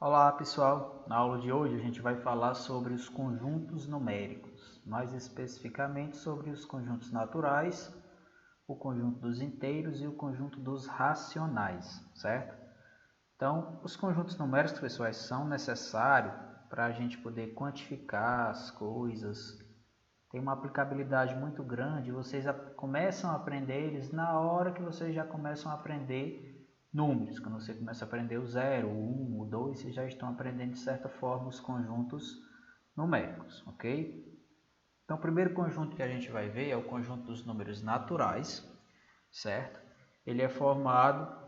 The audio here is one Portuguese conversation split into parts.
Olá pessoal, na aula de hoje a gente vai falar sobre os conjuntos numéricos, mais especificamente sobre os conjuntos naturais, o conjunto dos inteiros e o conjunto dos racionais, certo? Então, os conjuntos numéricos, pessoal, são necessários para a gente poder quantificar as coisas, tem uma aplicabilidade muito grande, vocês começam a aprender eles na hora que vocês já começam a aprender números. Quando você começa a aprender o 0, o 1, o 2, vocês já estão aprendendo de certa forma os conjuntos numéricos, ok? Então o primeiro conjunto que a gente vai ver é o conjunto dos números naturais, certo? Ele é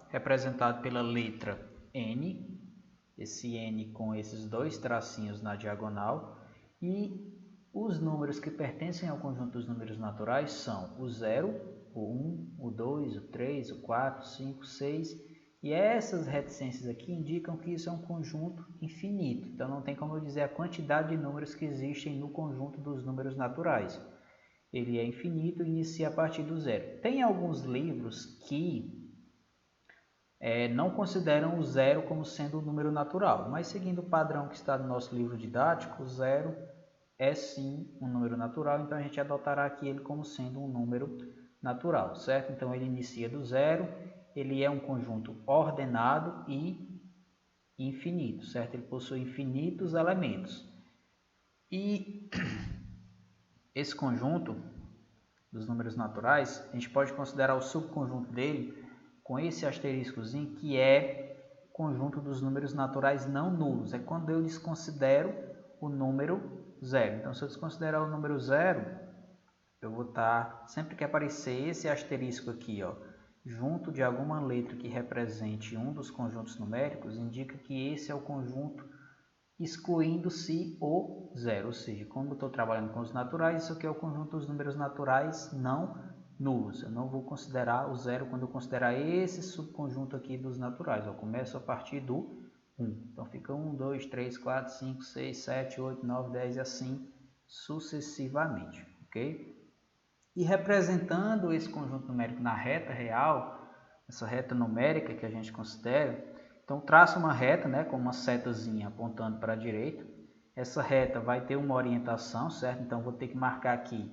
representado pela letra N, esse N com esses dois tracinhos na diagonal, e os números que pertencem ao conjunto dos números naturais são o 0, o 1, o 2, o 3, o 4, 5, 6, e essas reticências aqui indicam que isso é um conjunto infinito. Então não tem como eu dizer a quantidade de números que existem no conjunto dos números naturais. Ele é infinito e inicia a partir do 0. Tem alguns livros que não consideram o 0 como sendo um número natural, mas seguindo o padrão que está no nosso livro didático, o 0 é sim um número natural, então a gente adotará aqui ele como sendo um número natural, certo? Então ele inicia do 0, ele é um conjunto ordenado e infinito, certo? Ele possui infinitos elementos. E esse conjunto dos números naturais, a gente pode considerar o subconjunto dele com esse asteriscozinho, que é o conjunto dos números naturais não nulos. É quando eu desconsidero o número 0. Então, se eu desconsiderar o número 0, eu vou estar, sempre que aparecer esse asterisco aqui, ó, junto de alguma letra que represente um dos conjuntos numéricos, indica que esse é o conjunto excluindo-se o 0, ou seja, como eu estou trabalhando com os naturais, isso aqui é o conjunto dos números naturais não nulos. Eu não vou considerar o 0 quando eu considerar esse subconjunto aqui dos naturais. Eu começo a partir do 1. Então fica 1, 2, 3, 4, 5, 6, 7, 8, 9, 10 e assim sucessivamente, ok? E representando esse conjunto numérico na reta real, essa reta numérica que a gente considera, então traça uma reta, né, com uma setazinha apontando para a direita. Essa reta vai ter uma orientação, certo? Então vou ter que marcar aqui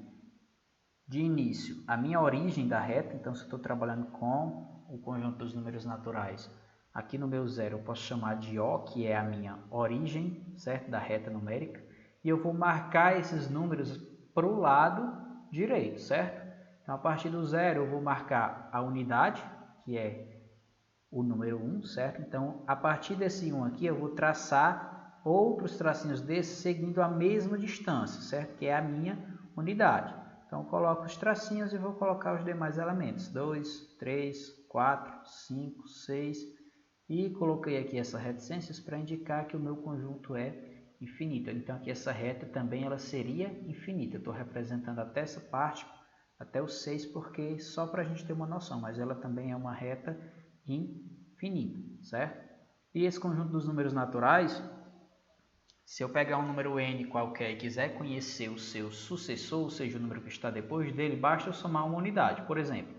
de início a minha origem da reta. Então se eu estou trabalhando com o conjunto dos números naturais, aqui no meu 0 eu posso chamar de O, que é a minha origem, certo? Da reta numérica. E eu vou marcar esses números para o lado direito, certo? Então a partir do 0 eu vou marcar a unidade, que é o número 1, certo? Então, a partir desse 1 aqui, eu vou traçar outros tracinhos desses seguindo a mesma distância, certo? Que é a minha unidade. Então, eu coloco os tracinhos e vou colocar os demais elementos. 2, 3, 4, 5, 6. E coloquei aqui essas reticências para indicar que o meu conjunto é infinito. Então, aqui essa reta também ela seria infinita. Eu estou representando até essa parte, até o 6, porque só para a gente ter uma noção, mas ela também é uma reta infinito, certo? E esse conjunto dos números naturais, se eu pegar um número n qualquer e quiser conhecer o seu sucessor, ou seja, o número que está depois dele, basta eu somar uma unidade. Por exemplo,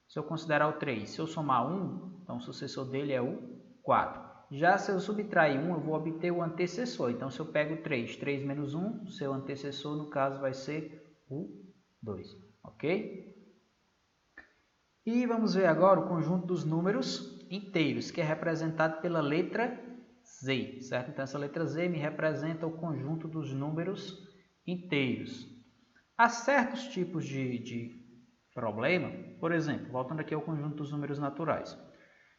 se eu considerar o 3, se eu somar 1, então o sucessor dele é o 4. Já se eu subtrair 1, eu vou obter o antecessor. Então, se eu pego 3, 3 menos 1, seu antecessor, no caso, vai ser o 2, ok? E vamos ver agora o conjunto dos números inteiros, que é representado pela letra Z, certo? Então, essa letra Z me representa o conjunto dos números inteiros. Há certos tipos de problema, por exemplo, voltando aqui ao conjunto dos números naturais.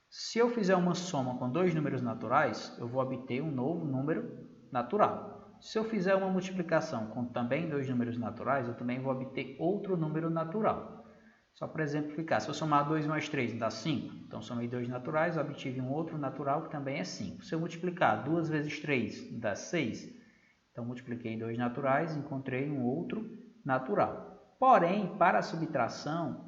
Se eu fizer uma soma com dois números naturais, eu vou obter um novo número natural. Se eu fizer uma multiplicação com também dois números naturais, eu também vou obter outro número natural. Só para exemplificar, se eu somar 2 mais 3 dá 5, então somei 2 naturais, obtive um outro natural que também é 5. Se eu multiplicar 2 vezes 3 dá 6, então multipliquei 2 naturais, encontrei um outro natural. Porém, para a subtração,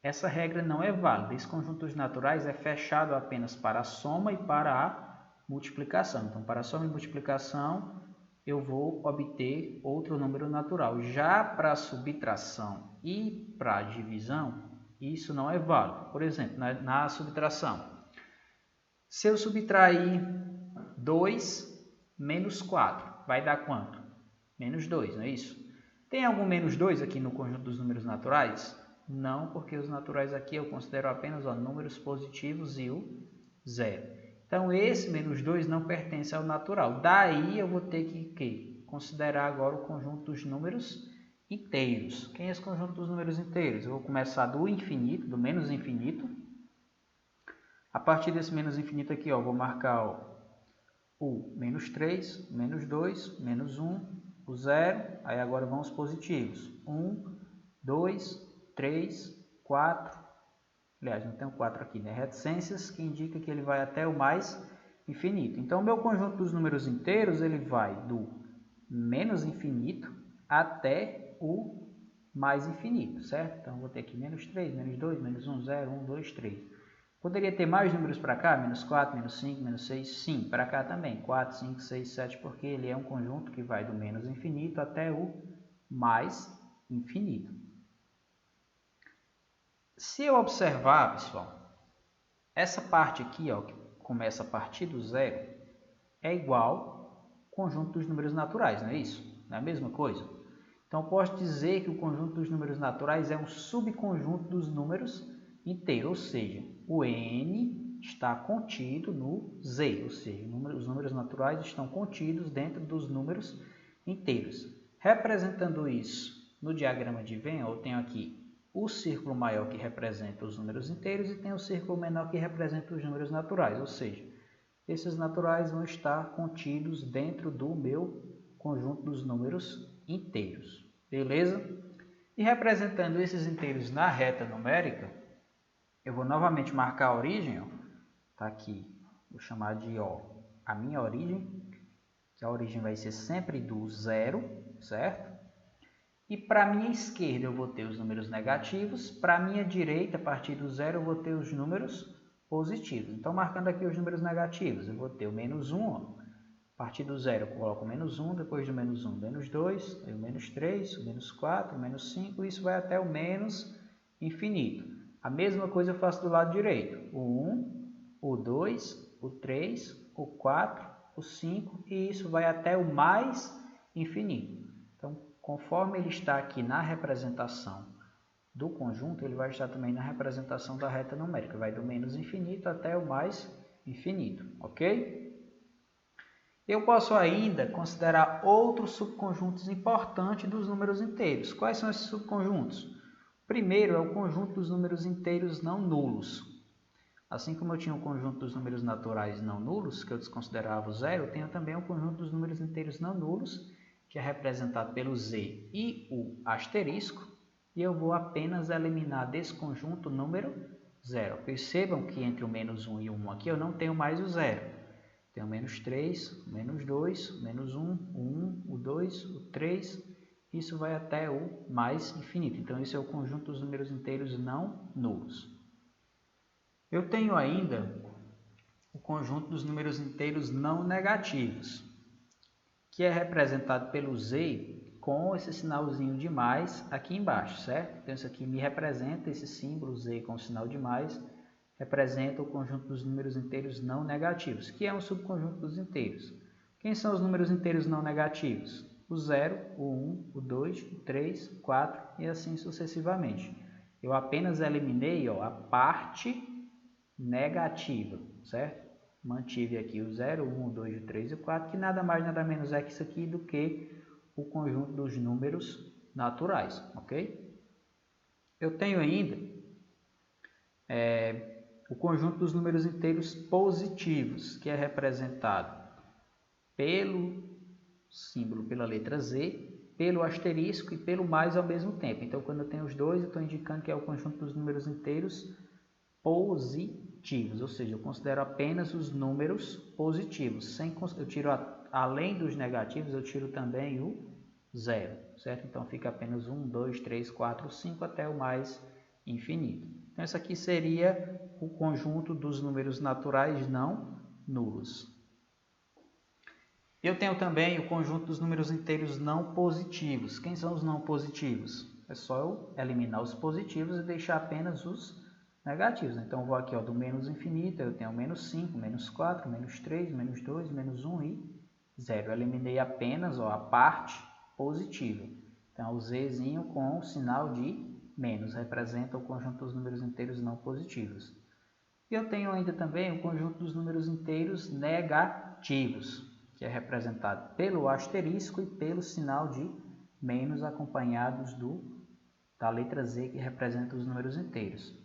essa regra não é válida. Esse conjunto dos naturais é fechado apenas para a soma e para a multiplicação. Então, para a soma e multiplicação, eu vou obter outro número natural. Já para a subtração e para a divisão, isso não é válido. Por exemplo, na subtração, se eu subtrair 2 menos 4. Vai dar quanto? Menos 2, não é isso? Tem algum menos 2 aqui no conjunto dos números naturais? Não, porque os naturais aqui eu considero apenas números positivos e o zero. Então, esse menos 2 não pertence ao natural. Daí, eu vou ter que considerar agora o conjunto dos números inteiros. Quem é esse conjunto dos números inteiros? Eu vou começar do infinito, do menos infinito. A partir desse menos infinito aqui, vou marcar o menos 3, menos 2, menos 1, o 0. Aí agora vão os positivos. 1, 2, 3, 4. Aliás, não tem um 4 aqui, né? Reticências, que indica que ele vai até o mais infinito. Então, o meu conjunto dos números inteiros, ele vai do menos infinito até o mais infinito, certo? Então, vou ter aqui menos 3, menos 2, menos 1, 0, 1, 2, 3. Poderia ter mais números para cá? Menos 4, menos 5, menos 6? Sim, para cá também. 4, 5, 6, 7, porque ele é um conjunto que vai do menos infinito até o mais infinito. Se eu observar, pessoal, essa parte aqui, que começa a partir do zero, é igual ao conjunto dos números naturais, não é isso? Não é a mesma coisa? Então, eu posso dizer que o conjunto dos números naturais é um subconjunto dos números inteiros, ou seja, o n está contido no z, ou seja, os números naturais estão contidos dentro dos números inteiros. Representando isso no diagrama de Venn, eu tenho aqui o círculo maior que representa os números inteiros e tem o círculo menor que representa os números naturais, ou seja, esses naturais vão estar contidos dentro do meu conjunto dos números inteiros, beleza? E representando esses inteiros na reta numérica, eu vou novamente marcar a origem, tá aqui, vou chamar de a minha origem, que a origem vai ser sempre do zero, certo? E para a minha esquerda eu vou ter os números negativos, para a minha direita, a partir do zero, eu vou ter os números positivos. Então, marcando aqui os números negativos, eu vou ter o menos 1, a partir do zero eu coloco o menos 1, depois do menos 1, menos 2, o menos 3, o menos 4, o menos 5, e isso vai até o menos infinito. A mesma coisa eu faço do lado direito, o 1, o 2, o 3, o 4, o 5, e isso vai até o mais infinito. Então, conforme ele está aqui na representação do conjunto, ele vai estar também na representação da reta numérica. Vai do menos infinito até o mais infinito, ok? Eu posso ainda considerar outros subconjuntos importantes dos números inteiros. Quais são esses subconjuntos? O primeiro é o conjunto dos números inteiros não nulos. Assim como eu tinha o conjunto dos números naturais não nulos, que eu desconsiderava o zero, eu tenho também o conjunto dos números inteiros não nulos, que é representado pelo z e o asterisco, e eu vou apenas eliminar desse conjunto o número 0. Percebam que entre o menos 1 e o 1 aqui eu não tenho mais o 0. Tenho o menos 3, o menos 2, o menos 1, o 1, o 2, o 3, isso vai até o mais infinito. Então, esse é o conjunto dos números inteiros não nulos. Eu tenho ainda o conjunto dos números inteiros não negativos, que é representado pelo z com esse sinalzinho de mais aqui embaixo, certo? Então, isso aqui me representa, esse símbolo z com o sinal de mais, representa o conjunto dos números inteiros não negativos, que é um subconjunto dos inteiros. Quem são os números inteiros não negativos? O 0, o 1, o 2, o 3, o 4 e assim sucessivamente. Eu apenas eliminei a parte negativa, certo? Mantive aqui o 0, o 1, o 2, o 3 e o 4, que nada mais nada menos é que isso aqui do que o conjunto dos números naturais, ok? Eu tenho ainda o conjunto dos números inteiros positivos, que é representado pelo símbolo, pela letra Z, pelo asterisco e pelo mais ao mesmo tempo. Então, quando eu tenho os dois, eu estou indicando que é o conjunto dos números inteiros positivos, ou seja, eu considero apenas os números positivos. Eu tiro, além dos negativos, eu tiro também o 0, certo? Então, fica apenas 1, 2, 3, 4, 5 até o mais infinito. Então, esse aqui seria o conjunto dos números naturais não nulos. Eu tenho também o conjunto dos números inteiros não positivos. Quem são os não positivos? É só eu eliminar os positivos e deixar apenas os negativos. Então, eu vou aqui ó, do menos infinito, eu tenho menos 5, menos 4, menos 3, menos 2, menos 1 e 0. Eu eliminei apenas ó, a parte positiva. Então, o Zzinho com o sinal de menos representa o conjunto dos números inteiros não positivos. E eu tenho ainda também o conjunto dos números inteiros negativos, que é representado pelo asterisco e pelo sinal de menos acompanhados da letra Z, que representa os números inteiros.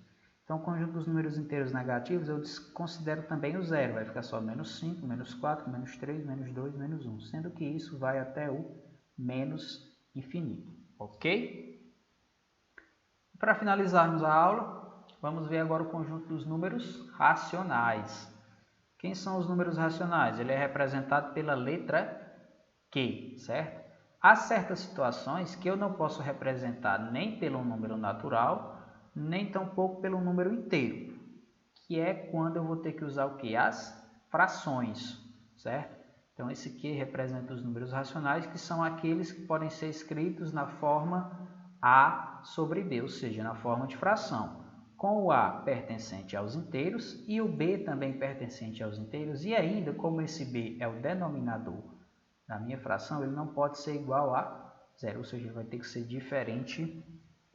Então, o conjunto dos números inteiros negativos eu considero também o zero, vai ficar só menos 5, menos 4, menos 3, menos 2, menos 1, sendo que isso vai até o menos infinito, ok? Para finalizarmos a aula, vamos ver agora o conjunto dos números racionais. Quem são os números racionais? Ele é representado pela letra Q, certo? Há certas situações que eu não posso representar nem pelo número natural, nem tampouco pelo número inteiro, que é quando eu vou ter que usar o quê? As frações, certo? Então, esse Q representa os números racionais, que são aqueles que podem ser escritos na forma A sobre B, ou seja, na forma de fração, com o A pertencente aos inteiros e o B também pertencente aos inteiros, e ainda, como esse B é o denominador da minha fração, ele não pode ser igual a zero, ou seja, ele vai ter que ser diferente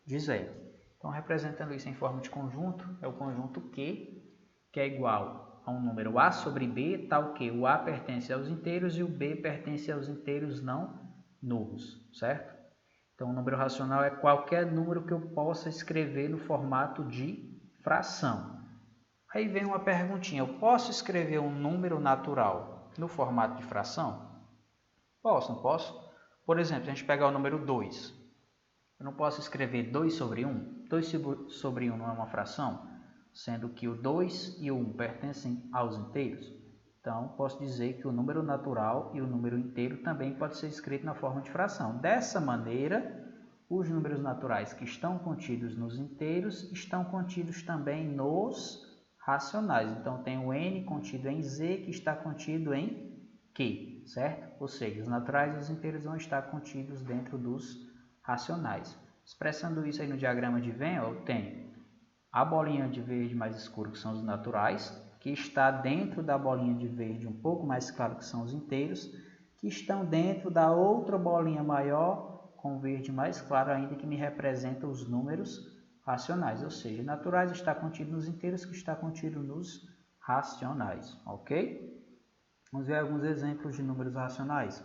de zero. Então, representando isso em forma de conjunto, é o conjunto Q, que é igual a um número A sobre B, tal que o A pertence aos inteiros e o B pertence aos inteiros não nulos, certo? Então, o número racional é qualquer número que eu possa escrever no formato de fração. Aí vem uma perguntinha, eu posso escrever um número natural no formato de fração? Posso, não posso? Por exemplo, se a gente pegar o número 2, eu não posso escrever 2 sobre 1? 2 sobre 1 não é uma fração, sendo que o 2 e o 1 pertencem aos inteiros. Então, posso dizer que o número natural e o número inteiro também pode ser escrito na forma de fração. Dessa maneira, os números naturais que estão contidos nos inteiros estão contidos também nos racionais. Então, tem o n contido em z que está contido em q, certo? Ou seja, os naturais e os inteiros vão estar contidos dentro dos racionais. Expressando isso aí no diagrama de Venn, eu tenho a bolinha de verde mais escuro, que são os naturais, que está dentro da bolinha de verde um pouco mais claro, que são os inteiros, que estão dentro da outra bolinha maior, com verde mais claro ainda, que me representa os números racionais, ou seja, naturais está contido nos inteiros, que está contido nos racionais, ok? Vamos ver alguns exemplos de números racionais.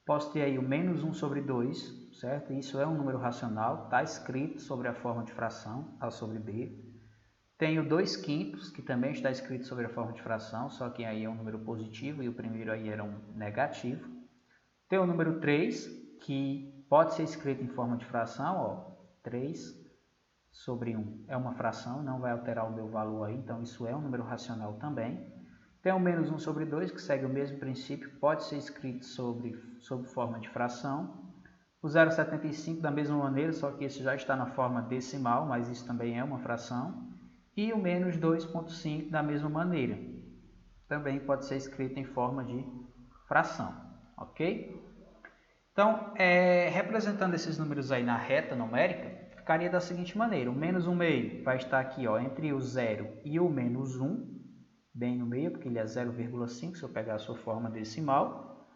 Posso ter aí o menos 1 sobre 2, certo? Isso é um número racional, está escrito sobre a forma de fração, A sobre B. Tenho 2 quintos, que também está escrito sobre a forma de fração, só que aí é um número positivo e o primeiro aí era um negativo. Tenho o número 3, que pode ser escrito em forma de fração, ó, 3 sobre 1 é uma fração, não vai alterar o meu valor aí, então isso é um número racional também. Tem o menos 1 sobre 2, que segue o mesmo princípio, pode ser escrito sob forma de fração. O 0,75 da mesma maneira, só que esse já está na forma decimal, mas isso também é uma fração. E o menos 2,5 da mesma maneira, também pode ser escrito em forma de fração, ok? Então, representando esses números aí na reta numérica, ficaria da seguinte maneira, o menos 1 meio vai estar aqui ó, entre o 0 e o menos 1, bem no meio, porque ele é 0,5, se eu pegar a sua forma decimal.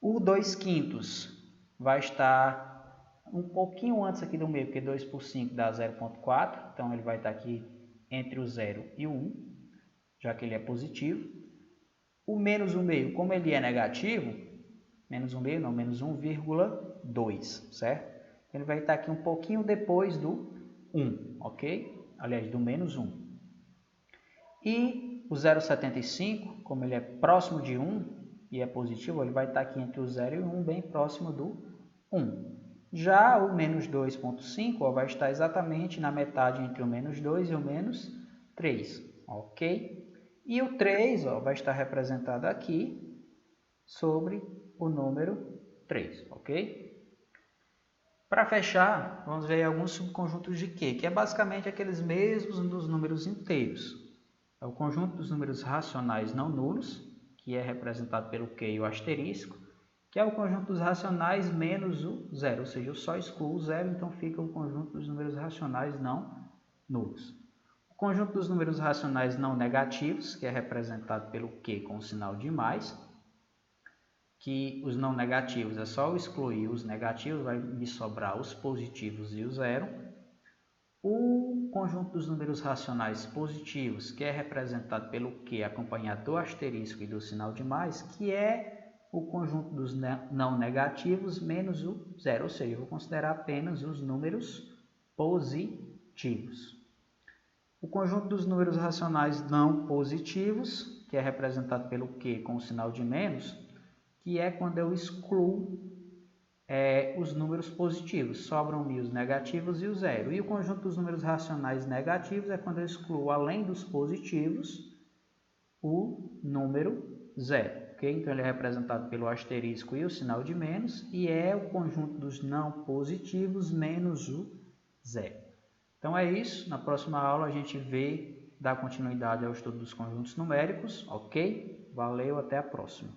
O 2 quintos vai estar um pouquinho antes aqui do meio, porque 2 por 5 dá 0,4, então ele vai estar aqui entre o 0 e o 1, já que ele é positivo. O menos 1 meio, como ele é negativo, menos 1 meio não, menos 1,2, certo? Ele vai estar aqui um pouquinho depois do 1, ok? Aliás, do menos 1. E o 0,75, como ele é próximo de 1 e é positivo, ele vai estar aqui entre o 0 e o 1, bem próximo do 1. Já o menos 2,5 vai estar exatamente na metade entre o menos 2 e o menos 3, ok? E o 3 vai estar representado aqui sobre o número 3, ok? Para fechar, vamos ver alguns subconjuntos de Q, que é basicamente aqueles mesmos dos números inteiros. É o conjunto dos números racionais não nulos, que é representado pelo Q e o asterisco, que é o conjunto dos racionais menos o zero, ou seja, eu só excluo o zero, então fica o conjunto dos números racionais não nulos. O Conjunto dos números racionais não negativos, que é representado pelo Q com o sinal de mais, que os não negativos é só eu excluir os negativos, vai me sobrar os positivos e o zero. O conjunto dos números racionais positivos, que é representado pelo Q acompanhado do asterisco e do sinal de mais, que é o conjunto dos não negativos menos o zero, ou seja, eu vou considerar apenas os números positivos. O conjunto dos números racionais não positivos, que é representado pelo Q com o sinal de menos, que é quando eu excluo os números positivos, sobram-me os negativos e o zero. E o conjunto dos números racionais negativos é quando eu excluo, além dos positivos, o número zero. Okay? Então, ele é representado pelo asterisco e o sinal de menos, e é o conjunto dos não positivos menos o zero. Então é isso, na próxima aula a gente dá continuidade ao estudo dos conjuntos numéricos, ok? Valeu, até a próxima.